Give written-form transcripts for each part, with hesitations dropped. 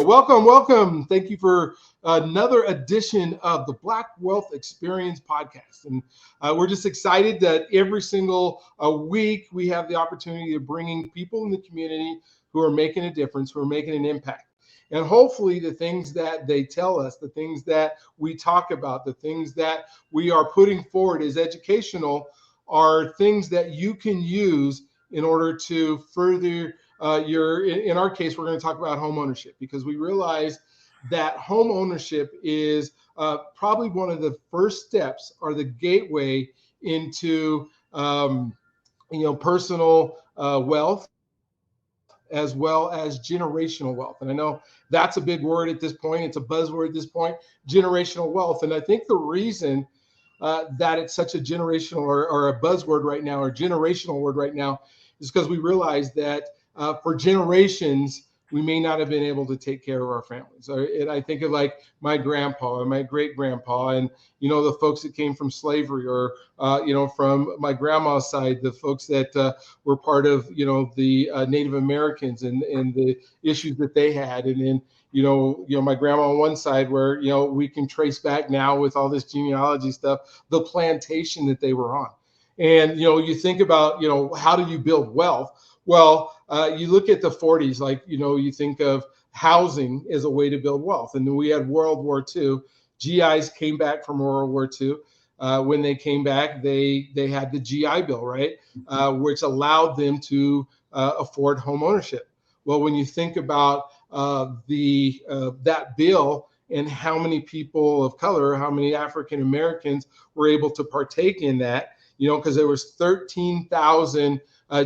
Welcome. Thank you for another edition of the Black Wealth Experience podcast. And we're just excited that every single week we have the opportunity of bringing people in the community who are making a difference, who are making an impact. And hopefully the things that they tell us, the things that we talk about, the things that we are putting forward as educational are things that you can use in order to further in our case, we're going to talk about home ownership, because we realize that home ownership is probably one of the first steps or the gateway into personal wealth, as well as generational wealth. And I know that's a big word at this point. It's a buzzword at this point, generational wealth. And I think the reason that it's such a generational or a buzzword right now, or generational word right now, is because we realize that for generations, we may not have been able to take care of our families. And I think of like my grandpa and my great grandpa, and the folks that came from slavery, or from my grandma's side, the folks that were part of the Native Americans and the issues that they had, and then my grandma on one side, where we can trace back now with all this genealogy stuff, the plantation that they were on. And you think about how do you build wealth? Well, you look at the 40s, like, you think of housing as a way to build wealth. And then we had World War II. GIs came back from World War II. When they came back, they had the GI Bill, right? Which allowed them to afford home ownership. Well, when you think about that bill and how many people of color, how many African Americans were able to partake in that, because there was 13,000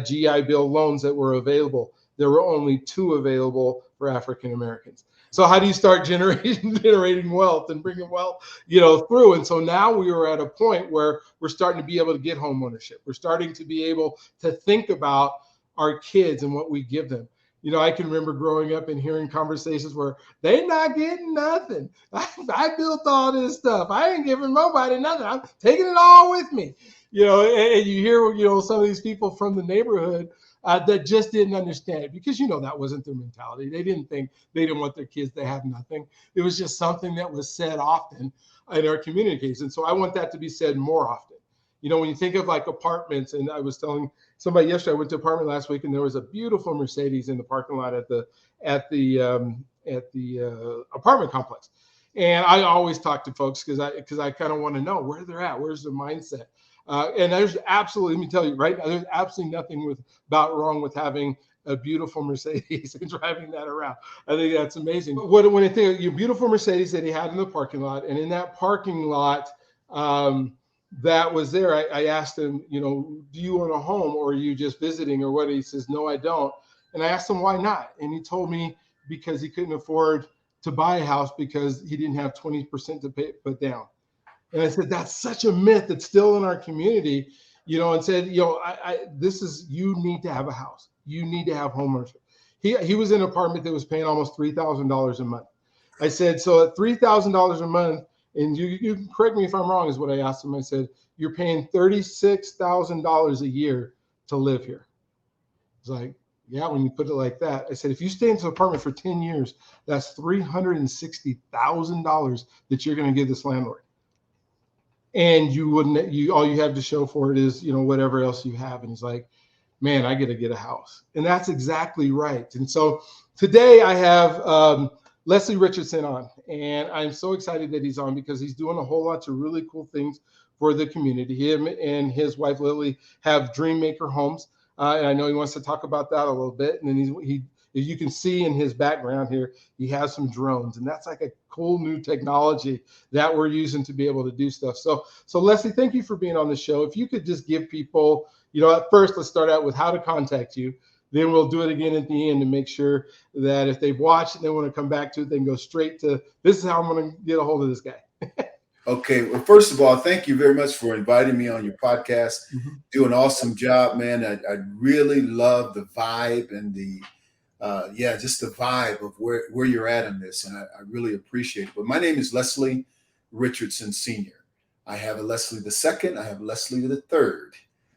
GI Bill loans that were available. There were only 2 available for African Americans. So how do you start generating wealth and bringing wealth, through? And so now we are at a point where we're starting to be able to get home ownership. We're starting to be able to think about our kids and what we give them. I can remember growing up and hearing conversations where they're not getting nothing. I built all this stuff. I ain't giving nobody nothing. I'm taking it all with me. And you hear, some of these people from the neighborhood that just didn't understand it, because, that wasn't their mentality. They didn't want their kids to have nothing. It was just something that was said often in our communities. And so I want that to be said more often. When you think of like apartments, and I was telling somebody yesterday, I went to an apartment last week, and there was a beautiful Mercedes in the parking lot at the apartment complex. And I always talk to folks because I kind of want to know where they're at, where's their mindset. And there's absolutely, let me tell you right now, there's absolutely nothing wrong with having a beautiful Mercedes and driving that around. I think that's amazing. When I think of your beautiful Mercedes that he had in the parking lot, and in that parking lot that was there, I asked him, do you own a home, or are you just visiting, or what? He says, no, I don't. And I asked him why not, and he told me because he couldn't afford to buy a house because he didn't have 20% to put down. And I said, that's such a myth that's still in our community, and said, you need to have a house. You need to have home ownership. He was in an apartment that was paying almost $3,000 a month. I said, so at $3,000 a month, and you can correct me if I'm wrong, is what I asked him. I said, you're paying $36,000 a year to live here. He's like, yeah, when you put it like that. I said, if you stay in this apartment for 10 years, that's $360,000 that you're going to give this landlord. And all you have to show for it is, whatever else you have. And he's like, man, I got to get a house. And that's exactly right. And so today I have Leslie Richardson on, and I'm so excited that he's on because he's doing a whole lot of really cool things for the community. Him and his wife, Lily, have Dreammaker Homes. And I know he wants to talk about that a little bit. And then he as you can see in his background here, he has some drones, and that's like a cool new technology that we're using to be able to do stuff. So Leslie, thank you for being on the show. If you could just give people, at first, let's start out with how to contact you. Then we'll do it again at the end to make sure that if they've watched and they want to come back to it, they can go straight to, this is how I'm going to get a hold of this guy. Okay. Well, first of all, thank you very much for inviting me on your podcast. Mm-hmm. Do an awesome job, man. I really love the vibe and just the vibe of where you're at on this. And I really appreciate it. But my name is Leslie Richardson Sr. I have a Leslie II. I have Leslie III.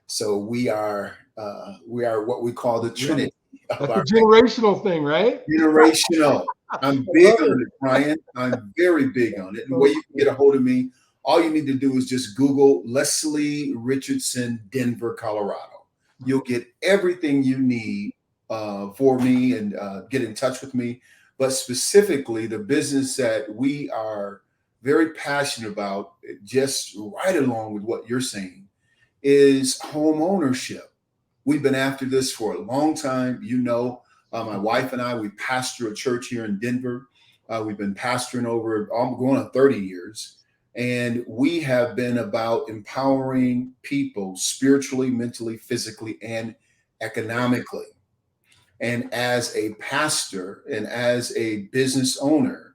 So we are what we call the Trinity. That's a generational thing, right? Generational. I'm big on it, Brian. I'm very big on it. And the way you can get a hold of me, all you need to do is just Google Leslie Richardson, Denver, Colorado. You'll get everything you need for me and get in touch with me. But specifically, the business that we are very passionate about, just right along with what you're saying, is home ownership. We've been after this for a long time. My wife and I, we pastor a church here in Denver. We've been pastoring over going on 30 years. And we have been about empowering people spiritually, mentally, physically, and economically. And as a pastor and as a business owner,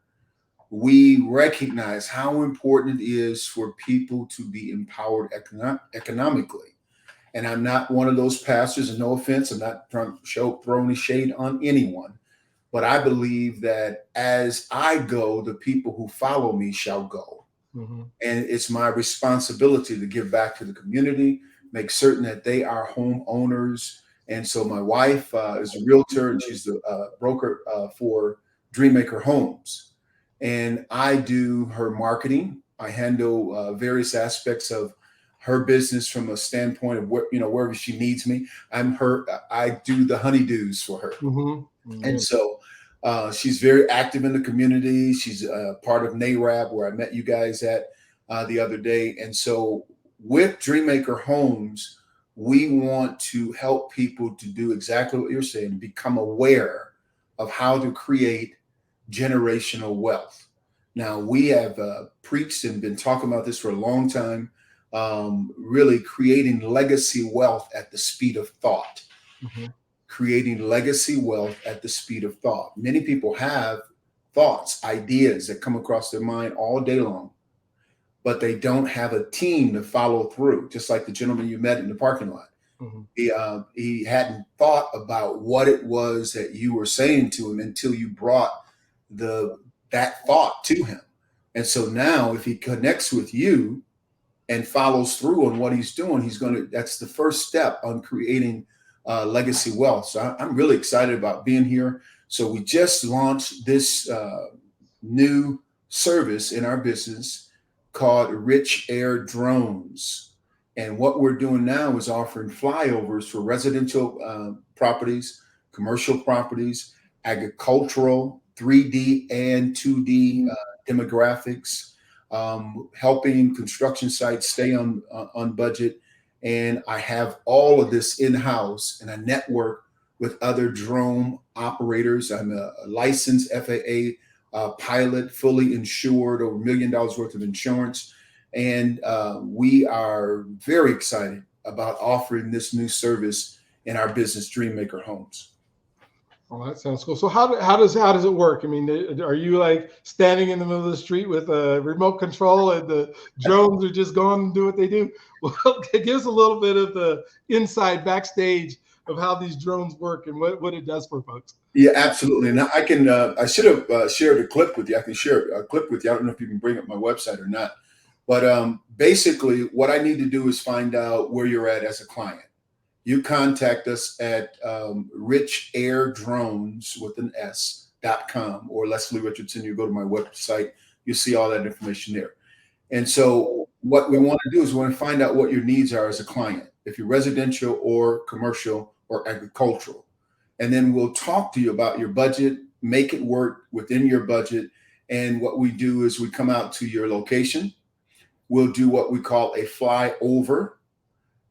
we recognize how important it is for people to be empowered economically. And I'm not one of those pastors, and no offense, I'm not trying to throw any shade on anyone, but I believe that as I go, the people who follow me shall go. Mm-hmm. And it's my responsibility to give back to the community, make certain that they are home owners. And so my wife is a realtor, and she's the broker for Dreammaker Homes. And I do her marketing. I handle various aspects of her business from a standpoint of wherever she needs me. I do the honeydews for her. Mm-hmm. Mm-hmm. And so she's very active in the community. She's part of NARAB, where I met you guys at the other day. And so with Dreammaker Homes, we want to help people to do exactly what you're saying, become aware of how to create generational wealth. Now, we have preached and been talking about this for a long time. Really creating legacy wealth at the speed of thought. Mm-hmm. Creating legacy wealth at the speed of thought. Many people have thoughts, ideas that come across their mind all day long, but they don't have a team to follow through. Just like the gentleman you met in the parking lot. Mm-hmm. He hadn't thought about what it was that you were saying to him until you brought that thought to him. And so now if he connects with you and follows through on what he's doing, that's the first step on creating legacy wealth. So I'm really excited about being here. So we just launched this new service in our business called Rich Air Drones. And what we're doing now is offering flyovers for residential properties, commercial properties, agricultural, 3D and 2D demographics, helping construction sites stay on budget. And I have all of this in-house, and I network with other drone operators. I'm a licensed FAA pilot, fully insured, over $1 million worth of insurance. And we are very excited about offering this new service in our business, Dreammaker Homes. Oh, that sounds cool. So how does it work? I mean, are you like standing in the middle of the street with a remote control and the drones are just going and do what they do? Well, give us a little bit of the inside backstage of how these drones work and what it does for folks. Yeah, absolutely. And I can, I should have shared a clip with you. I can share a clip with you. I don't know if you can bring up my website or not, but basically what I need to do is find out where you're at as a client. You contact us at richairdrones with an S.com or Leslie Richardson. You go to my website, you see all that information there. And so what we want to do is we want to find out what your needs are as a client, if you're residential or commercial or agricultural. And then we'll talk to you about your budget, make it work within your budget. And what we do is we come out to your location. We'll do what we call a flyover.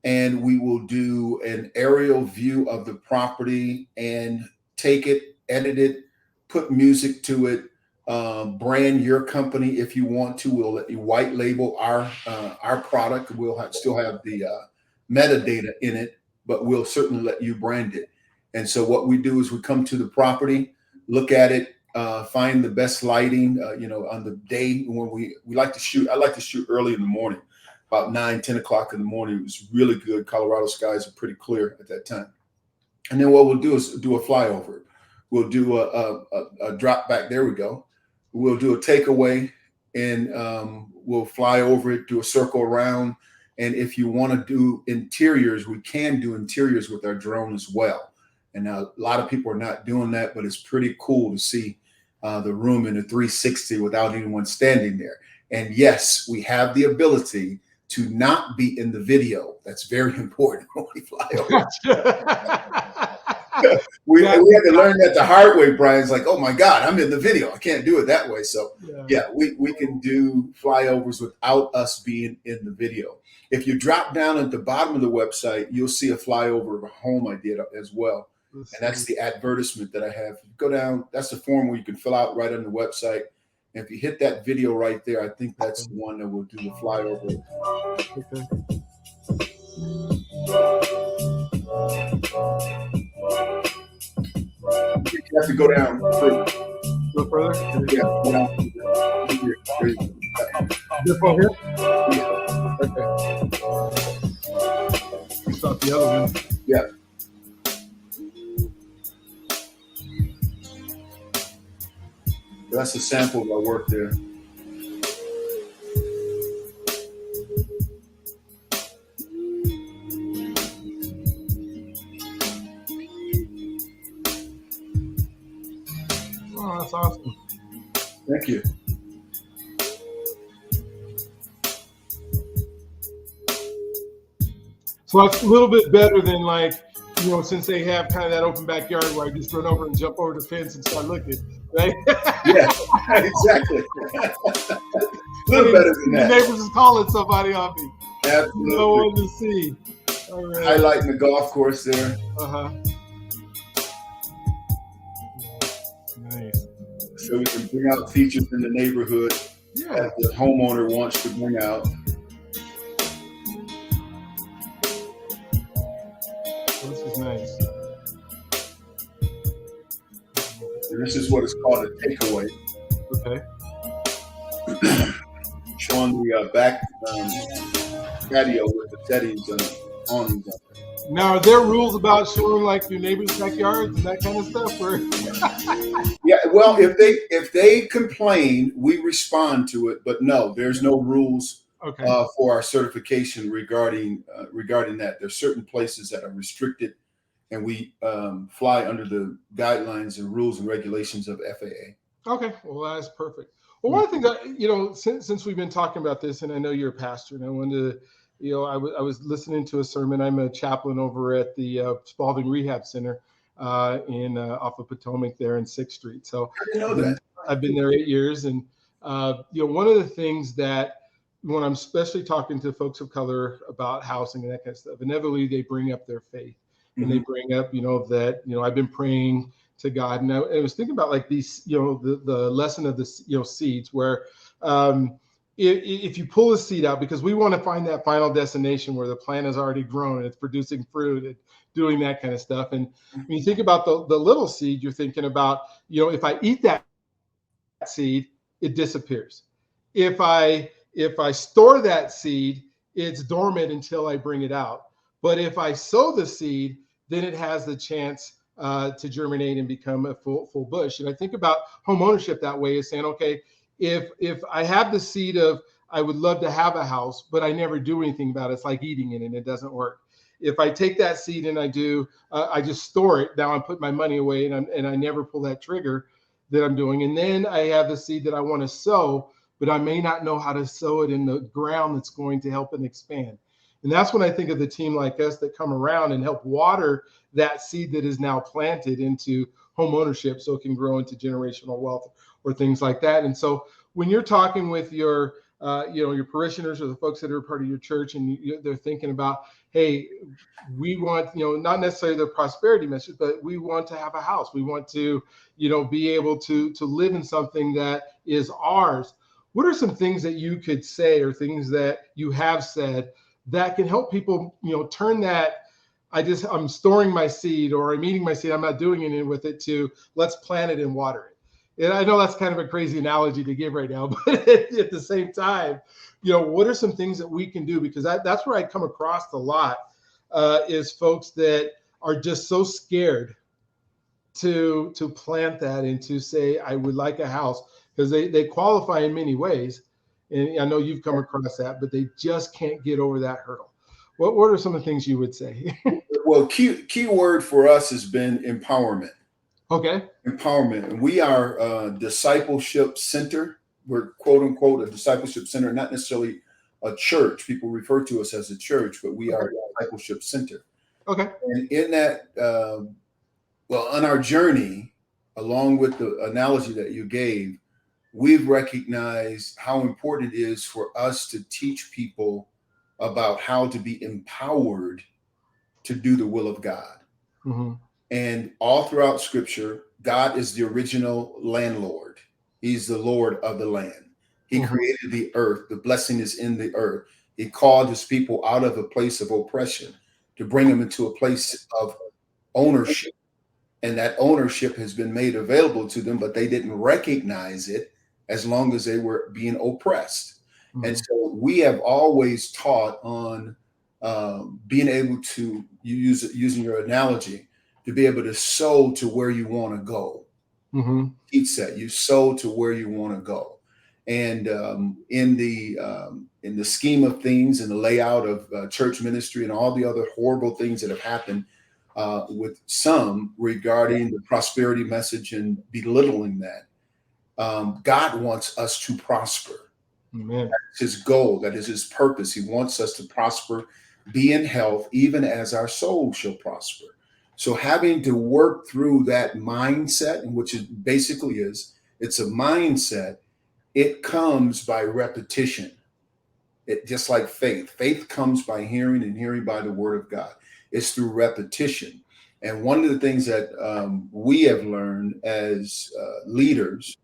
And we will do an aerial view of the property and take it, edit it, put music to it, brand your company if you want to. We'll let you white label our product. We'll still have the metadata in it, but we'll certainly let you brand it. And so what we do is we come to the property, look at it, find the best lighting, on the day when we like to shoot. I like to shoot early in the morning. About 9-10 o'clock in the morning. It was really good. Colorado skies are pretty clear at that time. And then what we'll do is do a flyover. We'll do a drop back. There we go. We'll do a takeaway, and we'll fly over it, do a circle around. And if you want to do interiors, we can do interiors with our drone as well. And now a lot of people are not doing that, but it's pretty cool to see the room in a 360 without anyone standing there. And yes, we have the ability to not be in the video. That's very important when we fly over. we had to learn that the hard way, Brian's like, oh my God, I'm in the video. I can't do it that way. So yeah, we can do flyovers without us being in the video. If you drop down at the bottom of the website, you'll see a flyover of a home I did as well. And that's the advertisement that I have. Go down, that's the form where you can fill out right on the website. And if you hit that video right there, I think that's the one that will do the flyover. Okay. You have to go down further. Go further? Yeah, go down further. This one here? Yeah. Okay. Stop the other one. Yeah. That's a sample of our work there. Oh, that's awesome. Thank you. So that's a little bit better than, like, you know, since they have kind of that open backyard where I just run over and jump over the fence and start looking, right? Yeah, exactly. A little better than that. The neighbors is calling somebody on me. Absolutely. No one to see. All right. Highlighting the golf course there. Uh-huh. Nice. So we can bring out features in the neighborhood that the homeowner wants to bring out. This is nice. And this is what is called a takeaway. Okay. Showing the back patio with the settings and awnings on it. Now, are there rules about showing, like, your neighbors' backyards and that kind of stuff? Or yeah, well, if they complain, we respond to it. But no, there's no rules for our certification regarding that. There's certain places that are restricted, and we fly under the guidelines and rules and regulations of FAA. Okay, well, that's perfect. Well, one thing that, you know, since we've been talking about this, and I know you're a pastor, and I wanted to, you know, I was listening to a sermon. I'm a chaplain over at the Spalding Rehab Center in off of Potomac there in 6th Street. So I didn't know that. I've been there 8 years, and you know, one of the things that when I'm especially talking to folks of color about housing and that kind of stuff, inevitably they bring up their faith, and they bring up, you know, that, you know, I've been praying to God, and I was thinking about, like, these, you know, the lesson of this, you know, seeds, where if you pull a seed out, because we want to find that final destination where the plant has already grown and it's producing fruit and doing that kind of stuff. And when you think about the little seed, you're thinking about, you know, if I eat that seed, it disappears. If I store that seed, it's dormant until I bring it out. But if I sow the seed, then it has the chance to germinate and become a full bush. And I think about home ownership that way, is saying, okay, if I have the seed of, I would love to have a house, but I never do anything about it, it's like eating it and it doesn't work. If I take that seed and I just store it, now I'm putting my money away and I never pull that trigger that I'm doing. And then I have the seed that I want to sow, but I may not know how to sow it in the ground that's going to help it expand. And that's when I think of the team like us that come around and help water that seed that is now planted into home ownership so it can grow into generational wealth or things like that. And so when you're talking with your, you know, your parishioners or the folks that are part of your church, and they're thinking about, hey, we want, you know, not necessarily the prosperity message, but we want to have a house. We want to, you know, be able to live in something that is ours. What are some things that you could say, or things that you have said, that can help people, you know, turn that, I'm storing my seed, or I'm eating my seed, I'm not doing anything with it, to let's plant it and water it? And I know that's kind of a crazy analogy to give right now, but at the same time, you know, what are some things that we can do? Because that's where I come across a lot, is folks that are just so scared to plant that and to say, I would like a house, because they qualify in many ways. And I know you've come across that, but they just can't get over that hurdle. What are some of the things you would say? Well, key word for us has been empowerment. Okay. Empowerment. And we are a discipleship center. We're quote unquote a discipleship center, not necessarily a church. People refer to us as a church, but we are a discipleship center. Okay. And in that, well, on our journey, along with the analogy that you gave, we've recognized how important it is for us to teach people about how to be empowered to do the will of God. Mm-hmm. And all throughout scripture, God is the original landlord. He's the Lord of the land. He created the earth. The blessing is in the earth. He called his people out of a place of oppression to bring them into a place of ownership. And that ownership has been made available to them, but they didn't recognize it as long as they were being oppressed. And so we have always taught on being able to using your analogy, to be able to sow to where you want to go. Teach that you sow to where you want to go. And in the scheme of things, in the layout of church ministry and all the other horrible things that have happened with some regarding the prosperity message and belittling that, God wants us to prosper. Amen. That's his goal. That is his purpose. He wants us to prosper, be in health, even as our soul shall prosper. So having to work through that mindset, and which it basically is, it's a mindset. It comes by repetition. It just like faith. Faith comes by hearing, and hearing by the word of God. It's through repetition. And one of the things that we have learned as leaders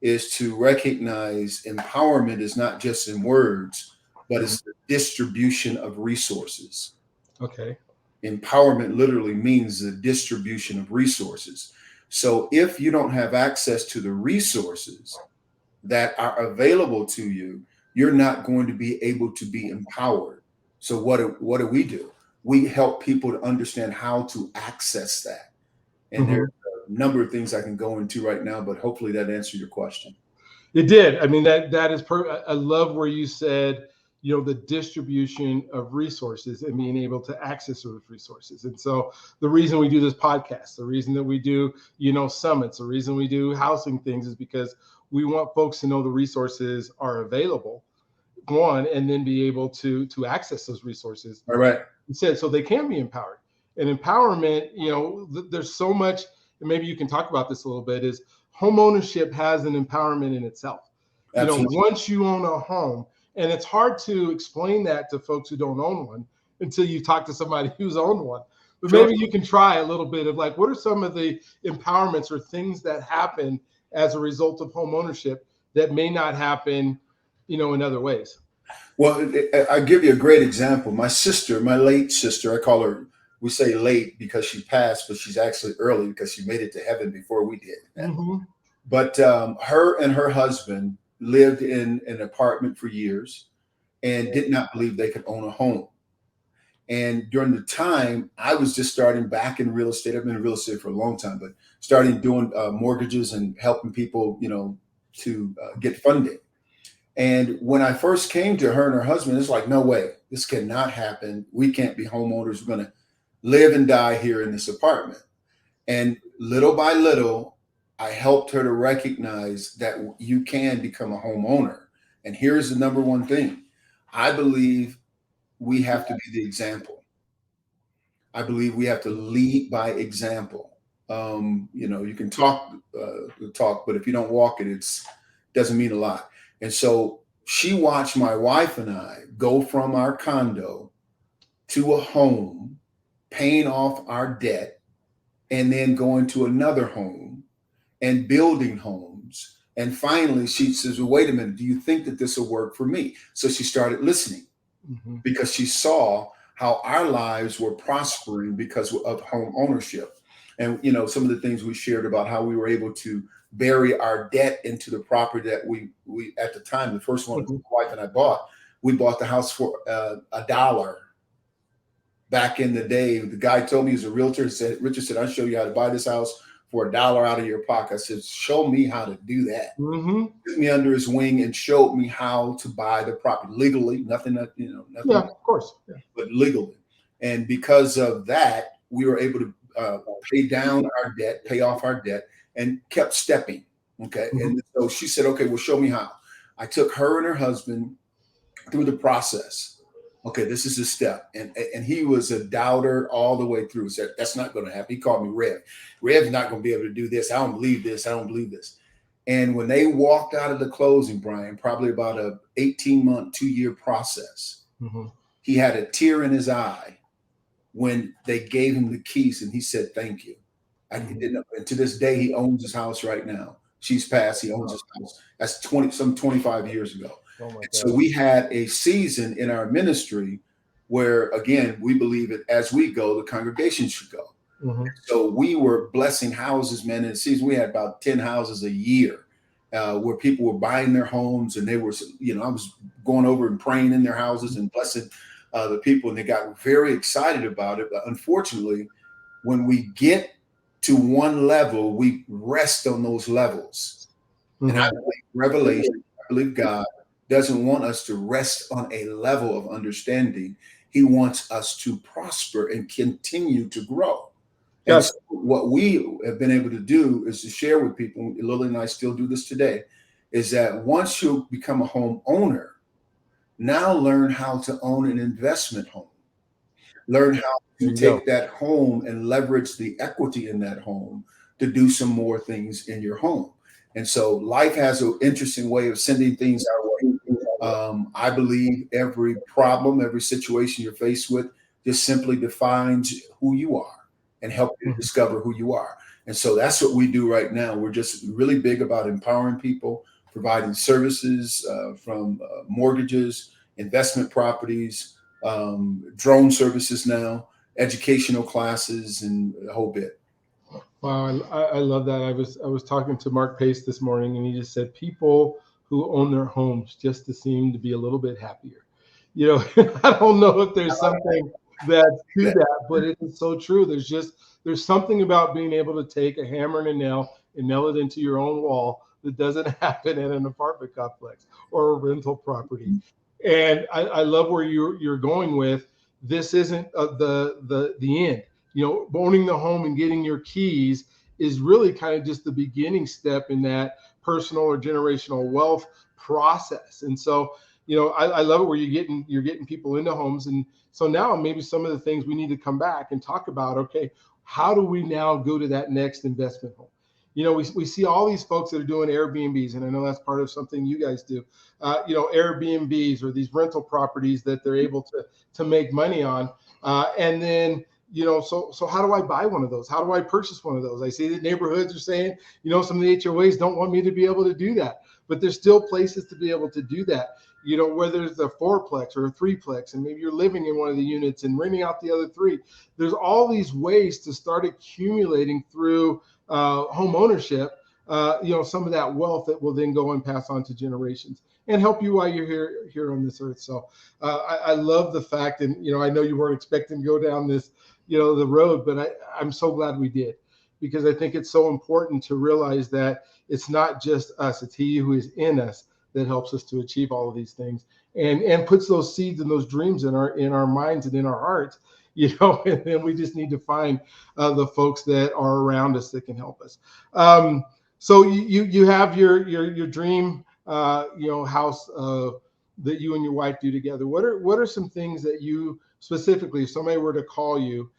is to recognize empowerment is not just in words, but it's the distribution of resources. Okay. Empowerment literally means the distribution of resources. So if you don't have access to the resources that are available to you, you're not going to be able to be empowered. So what do we do? We help people to understand how to access that. And there's a number of things I can go into right now, but hopefully that answered your question. It did. I mean, that is I love where you said, the distribution of resources and being able to access those resources. And so the reason we do this podcast, the reason that we do, summits, the reason we do housing things is because we want folks to know the resources are available, one, and then be able to access those resources. All right. Instead, so they can be empowered. And empowerment, there's so much, and maybe you can talk about this a little bit, is home ownership has an empowerment in itself. Absolutely. Once you own a home, and it's hard to explain that to folks who don't own one until you talk to somebody who's owned one. But Sure. Maybe you can try a little bit of like, what are some of the empowerments or things that happen as a result of home ownership that may not happen, in other ways? Well, I'll give you a great example. My sister, my late sister, I call her, we say late because she passed, but she's actually early because she made it to heaven before we did. But her and her husband lived in an apartment for years and did not believe they could own a home. And during the time, I was just starting back in real estate. I've been in real estate for a long time, but starting doing mortgages and helping people, to get funding. And when I first came to her and her husband, it's like, no way, this cannot happen. We can't be homeowners. We're going to live and die here in this apartment. And little by little, I helped her to recognize that you can become a homeowner. And here's the number one thing. I believe we have to be the example. I believe we have to lead by example. You can talk, but if you don't walk it, it doesn't mean a lot. And so she watched my wife and I go from our condo to a home, paying off our debt, and then going to another home and building homes. And finally, she says, well, wait a minute, do you think that this will work for me? So she started listening because she saw how our lives were prospering because of home ownership. And, some of the things we shared about how we were able to bury our debt into the property that we at the time, the first one my wife and I bought, we bought the house for $1. Back in the day, the guy told me, he was a realtor, Richard said, I'll show you how to buy this house for $1 out of your pocket. I said, show me how to do that. Took me under his wing and showed me how to buy the property legally, nothing that, nothing. Yeah, of course. Yeah. But legally. And because of that, we were able to pay down our debt, pay off our debt, and kept stepping. Okay. Mhm. And so she said, okay, well, show me how. I took her and her husband through the process. Okay, this is a step. And he was a doubter all the way through. Said, that's not going to happen. He called me Rev. Rev's not going to be able to do this. I don't believe this. I don't believe this. And when they walked out of the closing, Brian, probably about a 18-month, 2-year process, Mhm. he had a tear in his eye when they gave him the keys and he said, thank you. And to this day, he owns his house right now. She's passed. He owns his house. That's 25 years ago. Oh my So God. we had a season in our ministry where, again, we believe it as we go, the congregation should go. Mhm. So we were blessing houses, man. In the season, we had about 10 houses a year where people were buying their homes, and they were, I was going over and praying in their houses and blessing the people, and they got very excited about it. But unfortunately, when we get to one level, we rest on those levels. Mhm. And I believe Revelation, I believe God doesn't want us to rest on a level of understanding. He wants us to prosper and continue to grow. And Yes. so what we have been able to do is to share with people, Lily and I still do this today, is that once you become a home owner, now learn how to own an investment home. Learn how There to you go. take that home and leverage the equity in that home to do some more things in your home. And so life has an interesting way of sending things our way. I believe every problem, every situation you're faced with just simply defines who you are and help you to Mhm. discover who you are. And so that's what we do right now. We're just really big about empowering people, providing services from mortgages, investment properties, drone services now, educational classes, and a whole bit. Wow, I love that. I was talking to Mark Pace this morning, and he just said people who own their homes just to seem to be a little bit happier. I don't know if there's something that's to that, but it is so true. There's something about being able to take a hammer and a nail and nail it into your own wall that doesn't happen at an apartment complex or a rental property. And I love where you're going with this. Isn't the end. Owning the home and getting your keys is really kind of just the beginning step in that personal or generational wealth process. And so, I love it where you're getting people into homes. And so now maybe some of the things we need to come back and talk about, okay, how do we now go to that next investment home? We see all these folks that are doing Airbnbs, and I know that's part of something you guys do. Airbnbs or these rental properties that they're able to make money on, and then so how do I buy one of those? How do I purchase one of those? I see that neighborhoods are saying, some of the HOAs don't want me to be able to do that, but there's still places to be able to do that. Whether it's a fourplex or a threeplex, and maybe you're living in one of the units and renting out the other three. There's all these ways to start accumulating through home ownership, some of that wealth that will then go and pass on to generations and help you while you're here on this earth. So I love the fact, and I know you weren't expecting to go down this, the road, but I'm so glad we did, because I think it's so important to realize that it's not just us; it's He who is in us that helps us to achieve all of these things, and puts those seeds and those dreams in our minds and in our hearts. And then we just need to find the folks that are around us that can help us. So you have your dream house that you and your wife do together. What are some things that you specifically, if somebody were to call you,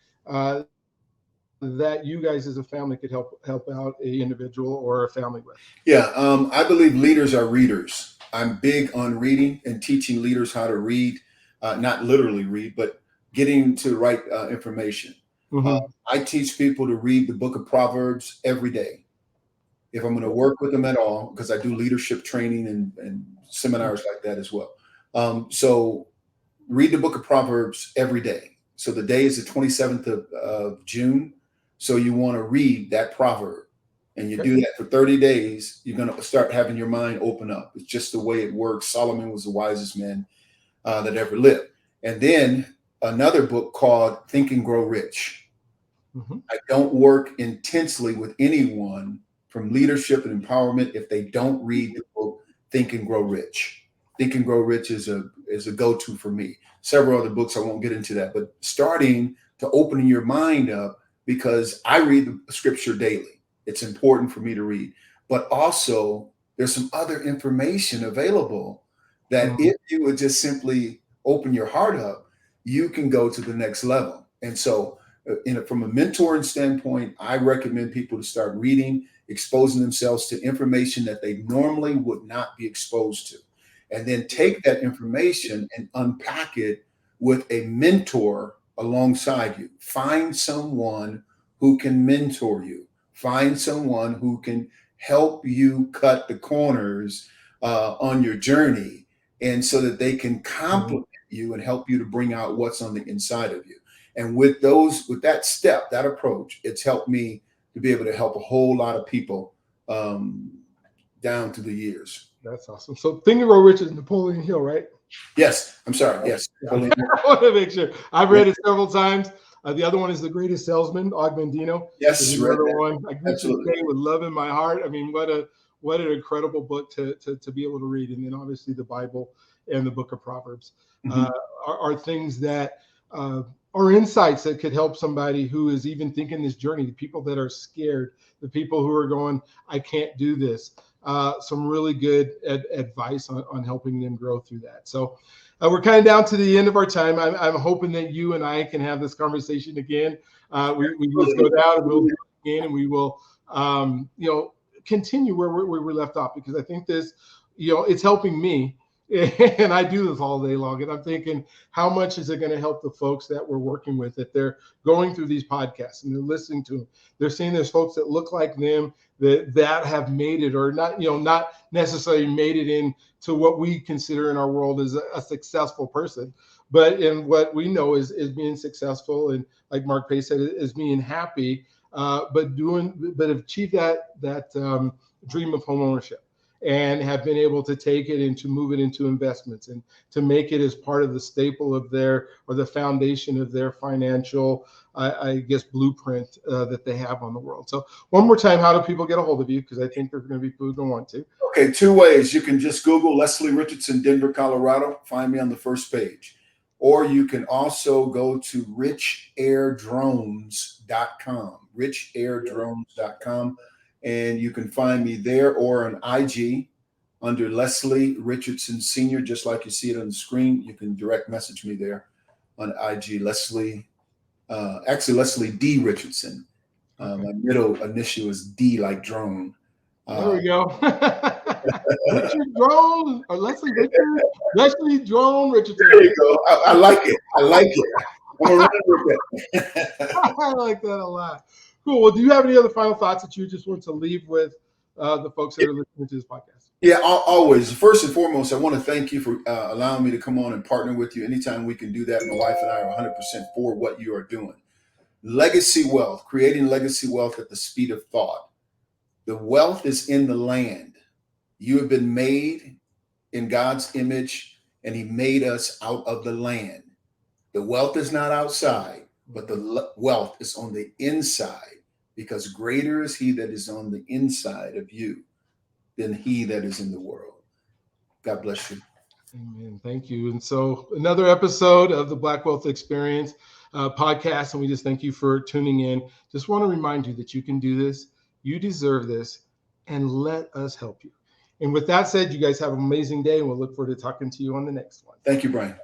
that you guys as a family could help out a individual or a family with? Yeah, I believe leaders are readers. I'm big on reading and teaching leaders how to read, not literally read, but getting to the right information. Mm-hmm. I teach people to read the book of Proverbs every day. If I'm going to work with them at all, because I do leadership training and seminars like that as well. So read the book of Proverbs every day. So the day is the 27th of June. So you want to read that proverb, and you do that for 30 days. You're going to start having your mind open up. It's just the way it works. Solomon was the wisest man that ever lived. And then another book called Think and Grow Rich. Mm-hmm. I don't work intensely with anyone from leadership and empowerment if they don't read the book Think and Grow Rich. Think and Grow Rich is a go-to for me. Several other books, I won't get into that, but starting to opening your mind up because I read the scripture daily. It's important for me to read, but also there's some other information available that if you would just simply open your heart up, you can go to the next level. And so from a mentoring standpoint, I recommend people to start reading, exposing themselves to information that they normally would not be exposed to, and then take that information and unpack it with a mentor alongside you. Find someone who can mentor you. Find someone who can help you cut the corners on your journey, and so that they can complement you and help you to bring out what's on the inside of you. And with that step, that approach, it's helped me to be able to help a whole lot of people down through the years. That's awesome. So Think and Grow Rich is Napoleon Hill, right? Yes. I'm sorry. Yes. I want to make sure. I've read it several times. The other one is The Greatest Salesman, Og Mandino. Yes. Another one. I greet Absolutely. you today with love in my heart. I mean, what an incredible book to be able to read. And then obviously the Bible and the book of Proverbs are things that are insights that could help somebody who is even thinking this journey, the people that are scared, the people who are going, I can't do this. Some really good advice on helping them grow through that. So we're kind of down to the end of our time. I'm hoping that you and I can have this conversation again. We just go down and we'll do it again, and we will, continue where we left off, because I think this, it's helping me. And I do this all day long, and I'm thinking, how much is it going to help the folks that we're working with, that they're going through these podcasts and they're listening to them? They're seeing there's folks that look like them that have made it, or not, not necessarily made it into what we consider in our world as a successful person, but in what we know is being successful, and like Mark Pace said, is being happy, but achieve that dream of home ownership, and have been able to take it and to move it into investments, and to make it as part of the staple of the foundation of their financial, blueprint that they have on the world. So one more time, how do people get a hold of you? Because I think there's going to be people who want to. Okay, 2 ways. You can just Google Leslie Richardson, Denver, Colorado. Find me on the first page. Or you can also go to richairdrones.com, richairdrones.com. And you can find me there, or on IG under Leslie Richardson Sr., just like you see it on the screen. You can direct message me there on IG, Leslie D. Richardson. My middle initial is D, like drone. There we go. Richard Drone, or Leslie Drone Richardson. There you go. I like it. I'm gonna run with it. I like that a lot. Cool. Well, do you have any other final thoughts that you just want to leave with the folks that are listening to this podcast? Yeah, always. First and foremost, I want to thank you for allowing me to come on and partner with you. Anytime we can do that, my wife and I are 100% for what you are doing. Legacy wealth, creating legacy wealth at the speed of thought. The wealth is in the land. You have been made in God's image, and he made us out of the land. The wealth is not outside, but the wealth is on the inside, because greater is he that is on the inside of you than he that is in the world. God bless you. Amen. Thank you. And so another episode of the Black Wealth Experience podcast, and we just thank you for tuning in. Just want to remind you that you can do this. You deserve this, and let us help you. And with that said, you guys have an amazing day, and we'll look forward to talking to you on the next one. Thank you, Brian.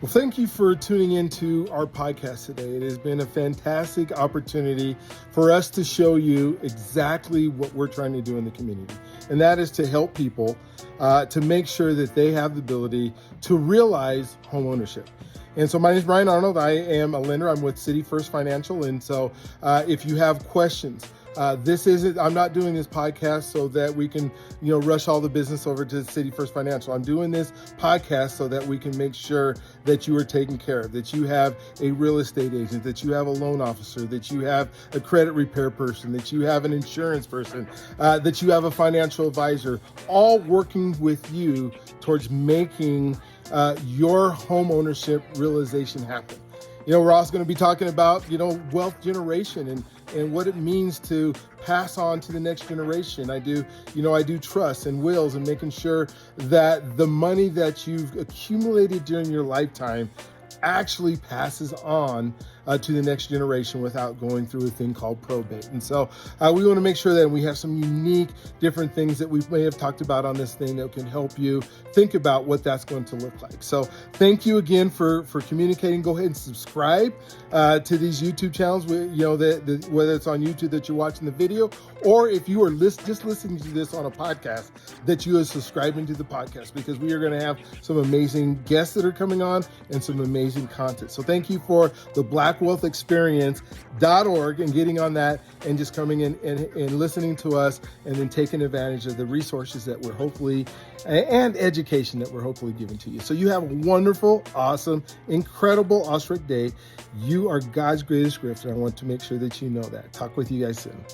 Well, thank you for tuning into our podcast today. It has been a fantastic opportunity for us to show you exactly what we're trying to do in the community. And that is to help people to make sure that they have the ability to realize home ownership. And so my name is Brian Arnold. I am a lender. I'm with City First Financial. And so if you have questions, I'm not doing this podcast so that we can, rush all the business over to City First Financial. I'm doing this podcast so that we can make sure that you are taken care of, that you have a real estate agent, that you have a loan officer, that you have a credit repair person, that you have an insurance person, that you have a financial advisor, all working with you towards making your home ownership realization happen. We're also going to be talking about, wealth generation and what it means to pass on to the next generation. I do trusts and wills, and making sure that the money that you've accumulated during your lifetime actually passes on to the next generation without going through a thing called probate. And so we want to make sure that we have some unique different things that we may have talked about on this thing that can help you think about what that's going to look like. So thank you again for communicating. Go ahead and subscribe to these YouTube channels, whether it's on YouTube that you're watching the video, or if you are just listening to this on a podcast, that you are subscribing to the podcast, because we are going to have some amazing guests that are coming on and some amazing content. So thank you for the blackwealthexperience.org and getting on that and just coming in and listening to us, and then taking advantage of the resources that we're hopefully, and education that we're hopefully giving to you. So you have a wonderful, awesome, incredible Awestruck day. You are God's greatest gift, and I want to make sure that you know that. Talk with you guys soon.